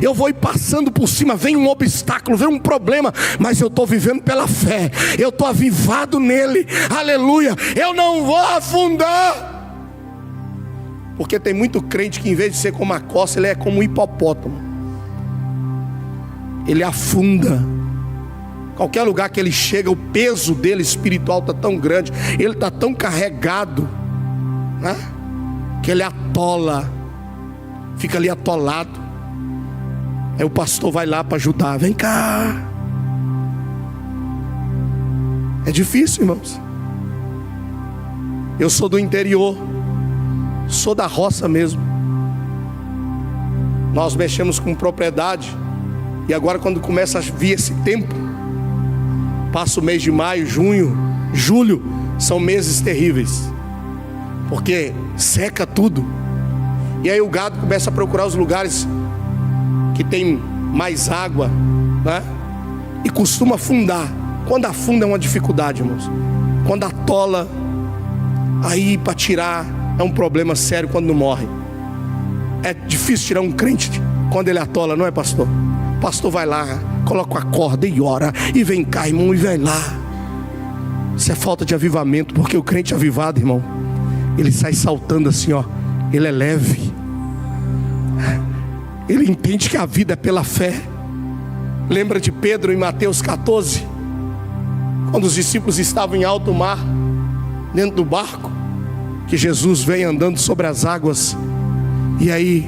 Speaker 1: eu vou ir passando por cima. Vem um obstáculo, vem um problema, mas eu estou vivendo pela fé. Eu estou avivado nele, aleluia. Eu não vou afundar. Porque tem muito crente que em vez de ser como a costa, ele é como um hipopótamo. Ele afunda. Qualquer lugar que ele chega, o peso dele espiritual está tão grande, ele está tão carregado, né? Que ele atola, fica ali atolado. Aí o pastor vai lá para ajudar. Vem cá. É difícil, irmãos. Eu sou do interior, sou da roça mesmo. Nós mexemos com propriedade. E agora, quando começa a vir esse tempo, passa o mês de maio, junho, julho, são meses terríveis, porque seca tudo. E aí o gado começa a procurar os lugares que tem mais água, né? E costuma afundar. Quando afunda é uma dificuldade, irmãos. Quando atola, aí para tirar é um problema sério quando não morre. É difícil tirar um crente quando ele atola, não é, pastor? O pastor vai lá, coloca a corda e ora, e vem cá, irmão, e vem lá. Isso é falta de avivamento, porque o crente avivado, irmão, ele sai saltando assim, ó. Ele é leve. Ele entende que a vida é pela fé. Lembra de Pedro em Mateus 14? Quando os discípulos estavam em alto mar, dentro do barco, que Jesus vem andando sobre as águas. E aí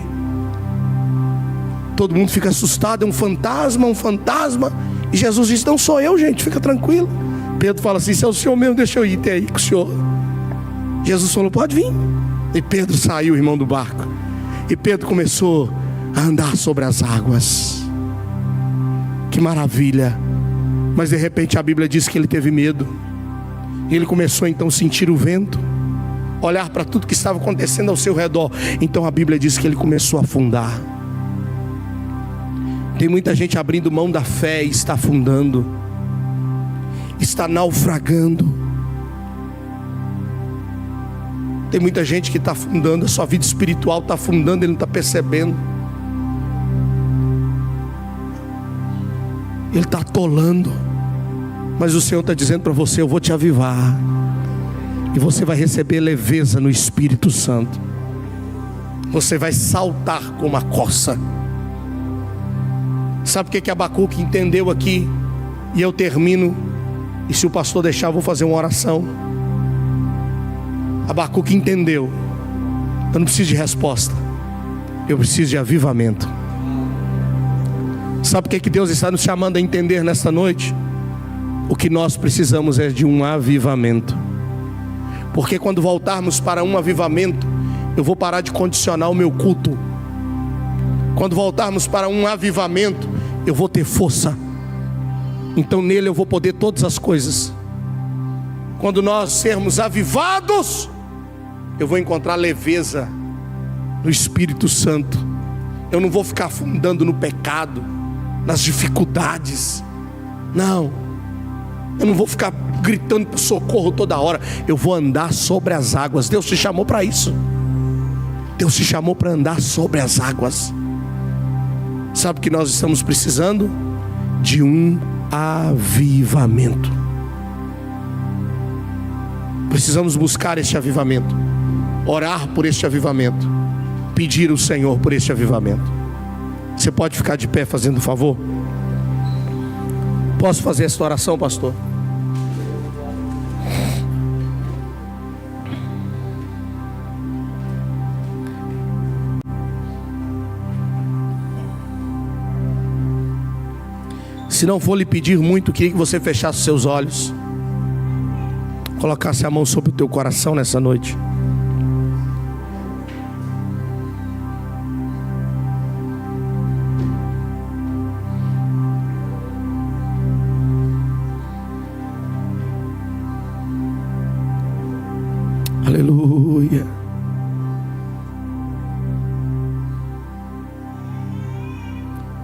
Speaker 1: todo mundo fica assustado, é um fantasma. E Jesus diz: não sou eu, gente, fica tranquilo. Pedro fala assim: se é o Senhor mesmo, deixa eu ir até aí com o Senhor. Jesus falou: pode vir. E Pedro saiu, irmão, do barco. E Pedro começou a andar sobre as águas. Que maravilha. Mas de repente a Bíblia diz que ele teve medo. E ele começou então a sentir o vento, olhar para tudo que estava acontecendo ao seu redor. Então a Bíblia diz que ele começou a afundar. Tem muita gente abrindo mão da fé e está afundando, está naufragando. Tem muita gente que está afundando, a sua vida espiritual está afundando, ele não está percebendo. Ele está atolando. Mas o Senhor está dizendo para você: eu vou te avivar, e você vai receber leveza no Espírito Santo. Você vai saltar como a coça. Sabe o que Abacuque entendeu aqui? E eu termino, e se o pastor deixar, eu vou fazer uma oração. Abacuque entendeu: eu não preciso de resposta, eu preciso de avivamento. Sabe o que Deus está nos chamando a entender nesta noite? O que nós precisamos é de um avivamento. Porque quando voltarmos para um avivamento, eu vou parar de condicionar o meu culto. Quando voltarmos para um avivamento, eu vou ter força. então nele eu vou poder todas as coisas. Quando nós sermos avivados, eu vou encontrar leveza no Espírito Santo. Eu não vou ficar afundando no pecado, nas dificuldades. Não, eu não vou ficar gritando por socorro toda hora. Eu vou andar sobre as águas. Deus te chamou para isso. Deus te chamou para andar sobre as águas. Sabe o que nós estamos precisando? De um avivamento. Precisamos buscar este avivamento, orar por este avivamento, pedir ao Senhor por este avivamento. Você pode ficar de pé fazendo um favor? Posso fazer esta oração, pastor? Se não for lhe pedir muito, queria que você fechasse os seus olhos, colocasse a mão sobre o teu coração nessa noite. Aleluia.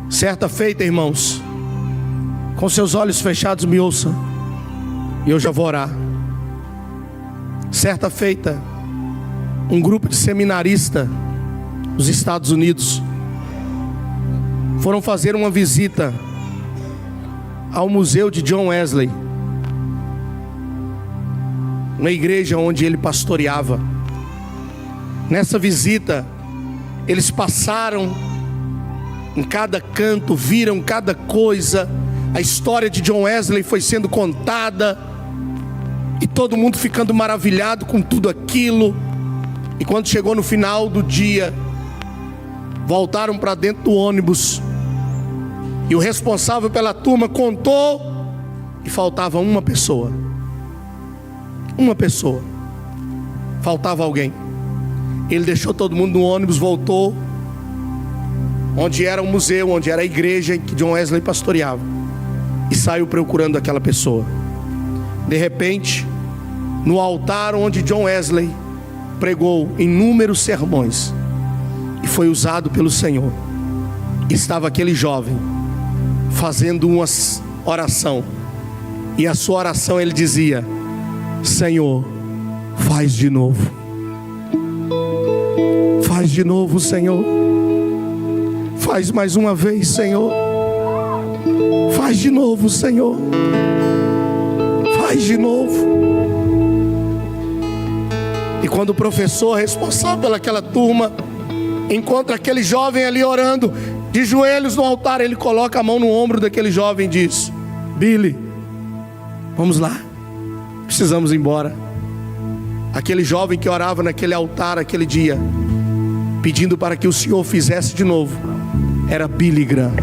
Speaker 1: Certa feita, irmãos, com seus olhos fechados, me ouça, e eu já vou orar. Certa feita, um grupo de seminaristas dos Estados Unidos foram fazer uma visita ao museu de John Wesley, uma igreja onde ele pastoreava. Nessa visita, eles passaram em cada canto, viram cada coisa. A história de John Wesley foi sendo contada, e todo mundo ficando maravilhado com tudo aquilo. E quando chegou no final do dia, voltaram para dentro do ônibus, e o responsável pela turma contou, e faltava uma pessoa. Uma pessoa. Faltava alguém. Ele deixou todo mundo no ônibus, voltou onde era o museu, onde era a igreja em que John Wesley pastoreava, e saiu procurando aquela pessoa. De repente, no altar onde John Wesley pregou inúmeros sermões e foi usado pelo Senhor, estava aquele jovem fazendo uma oração. E a sua oração, ele dizia: Senhor, faz de novo. Faz de novo, Senhor. Faz mais uma vez, Senhor. Faz de novo, Senhor. Faz de novo. E quando o professor responsável pelaquela turma encontra aquele jovem ali orando, de joelhos no altar, ele coloca a mão no ombro daquele jovem e diz: Billy, vamos lá, precisamos ir embora. Aquele jovem que orava naquele altar aquele dia, pedindo para que o Senhor fizesse de novo, era Billy Graham,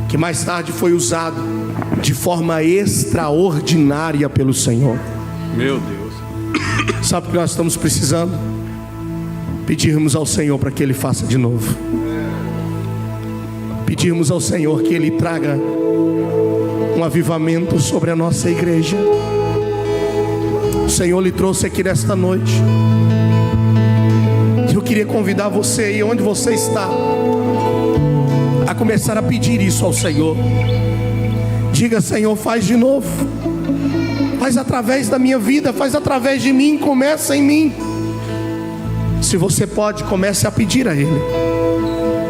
Speaker 1: que mais tarde foi usado de forma extraordinária pelo Senhor.
Speaker 2: Meu Deus.
Speaker 1: Sabe o que nós estamos precisando? Pedirmos ao Senhor para que Ele faça de novo. Pedirmos ao Senhor que Ele traga um avivamento sobre a nossa igreja. O Senhor lhe trouxe aqui nesta noite. Eu queria convidar você, e onde você está, a começar a pedir isso ao Senhor. Diga: Senhor, faz de novo. Faz através da minha vida, faz através de mim, começa em mim. Se você pode, comece a pedir a Ele.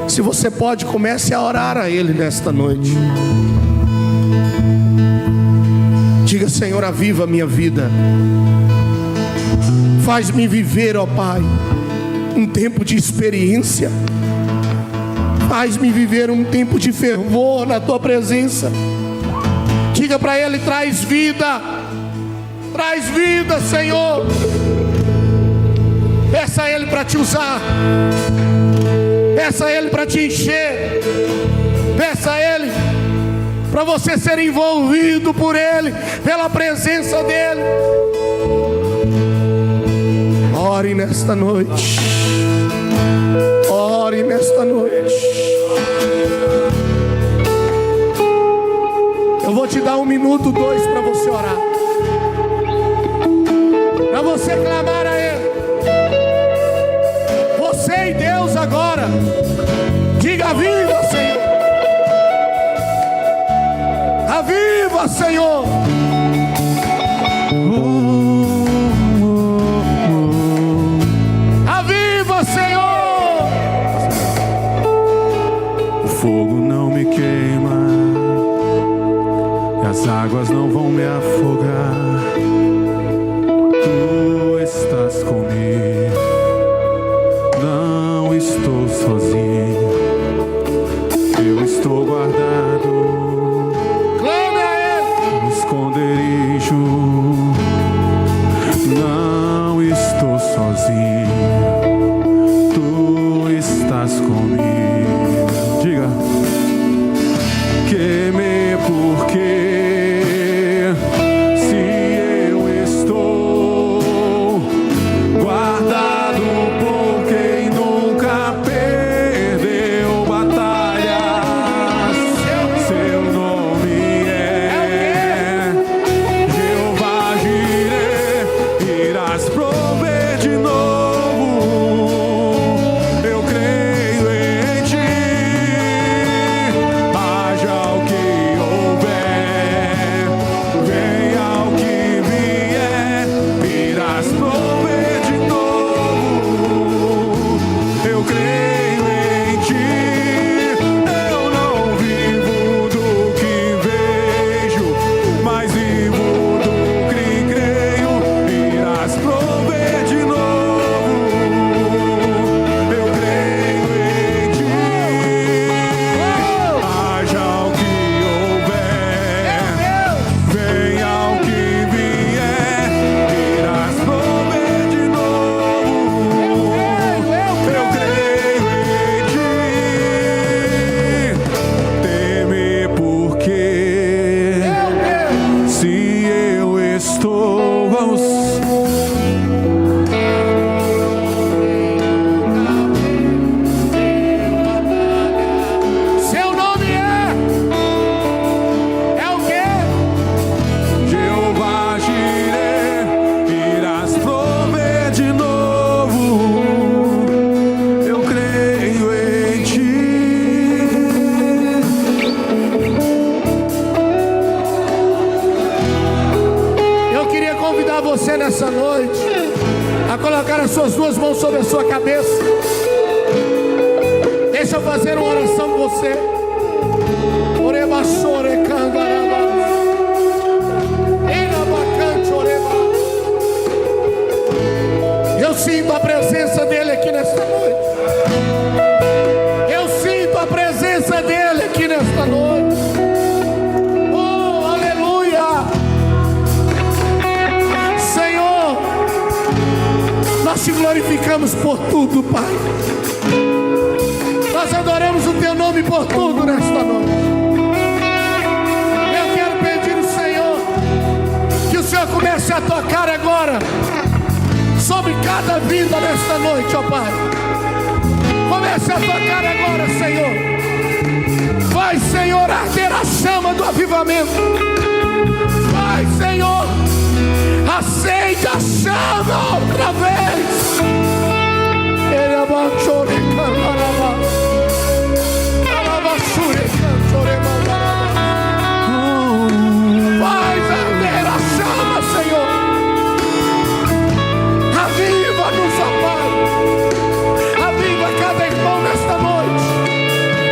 Speaker 1: Se você pode, comece a orar a Ele nesta noite. Diga: Senhor, aviva a minha vida. Faz-me viver, ó Pai, um tempo de experiência. Faz-me viver um tempo de fervor na Tua presença. Diga para Ele: traz vida. Traz vida, Senhor. Peça a Ele para te usar. Peça a Ele para te encher. Peça a Ele para você ser envolvido por Ele, pela presença dEle. Ore nesta noite. Ore nesta noite. dar 1 minuto, 2 para você orar, para você clamar a Ele. Você e Deus agora. Diga: viva, Senhor. Aviva, Senhor. Aviva, Senhor.
Speaker 2: O fogo não me queima e as águas não vão me afogar. Tu estás comigo, não estou sozinho. Eu estou guardado,
Speaker 1: Clame a Ele.
Speaker 2: no esconderijo. Não estou sozinho, tu estás comigo. Diga: queime porque se eu estou guardado por quem nunca perdeu batalhas, seu nome é Jeová Jireh. Irás prover de novo, eu creio em ti. Haja o que houver, venha o que vier, irás prover de novo, eu creio em ti. Eu não vivo do que vejo, mas vivo do que creio. Irás prover de novo, eu creio em ti. Haja o que houver, venha o que vier, irás prover de novo, eu creio em ti. Teme porque se eu estou, vamos.
Speaker 1: Seu nome é o quê?
Speaker 2: Jeová Jireh, irás prover de novo, eu creio em ti.
Speaker 1: Eu queria convidar você nessa noite a colocar as suas 2 mãos sobre a sua cabeça. Deixa eu fazer uma oração com você. Orebaçore candaraba. Elabacante oreba. Eu sinto a presença dele aqui nesta noite. Eu sinto a presença dele aqui nesta noite. Oh, aleluia. Senhor, nós te glorificamos por tudo, Pai. Nós adoramos o teu nome por tudo nesta noite. Eu quero pedir ao Senhor que o Senhor comece a tocar agora sobre cada vida nesta noite, ó Pai. Comece a tocar agora, Senhor. Vai, Senhor, arder a chama do avivamento. Vai, Senhor, acende a chama outra vez. Ele abaixou e cantará. Faz arder a chama, Senhor. Aviva-nos, ó Pai. Aviva cada irmão nesta noite.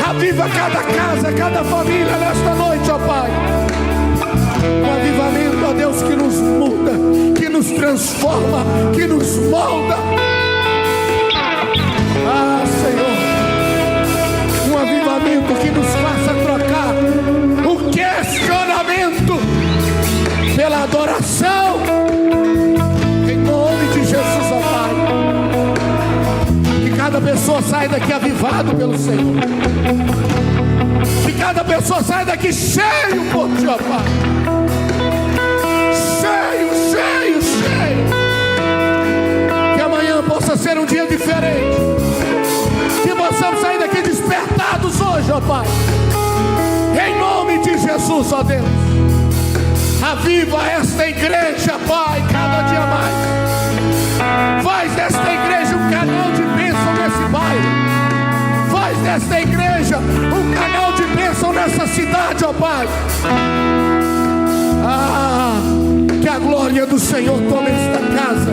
Speaker 1: Aviva cada casa, cada família nesta noite, ó Pai. Um avivamento, ó Deus, que nos muda, que nos transforma, que nos molda. Ah, Senhor, um avivamento que nos faça trocar o questionamento pela adoração, em nome de Jesus, ó Pai. Que cada pessoa saia daqui avivado pelo Senhor. Que cada pessoa saia daqui cheio por Ti, ó Pai. Cheio, cheio, cheio. Que amanhã possa ser um dia diferente. Que possamos sair daqui despertados hoje, ó Pai. Em nome de Jesus, ó Deus. Aviva esta igreja, Pai, cada dia mais. Faz desta igreja um canal de bênção nesse bairro. Faz desta igreja um canal de bênção nessa cidade, ó Pai. Que a glória do Senhor tome esta casa.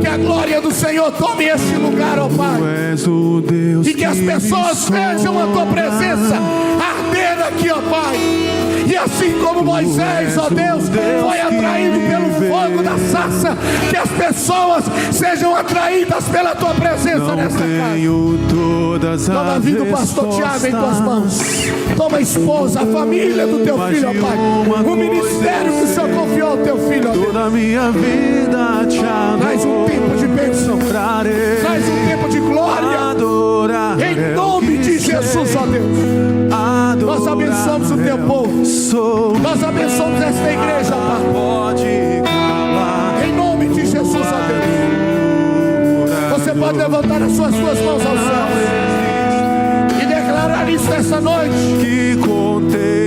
Speaker 1: Que a glória do Senhor tome este lugar, ó Pai. E que as pessoas vejam a Tua presença arder aqui, ó Pai. E assim como Moisés, ó Deus, foi atraído pelo fogo da sarça, que as pessoas sejam atraídas pela Tua presença nesta casa. Toma a vida do pastor Tiago em Tuas mãos. Toma a esposa, a família do Teu filho, ó Pai. O ministério que o Senhor confiou ao Teu filho, ó Deus.
Speaker 2: Toda minha vida te adoro.
Speaker 1: Traz um tempo de bênção. Traz um tempo de glória. Em nome de Jesus, ó Deus. Nós abençoamos o Teu povo. Nós abençoamos esta igreja, Pai. Em nome de Jesus, ó Deus. Você pode levantar as suas duas mãos aos céus e declarar isso nessa noite.
Speaker 2: Que contei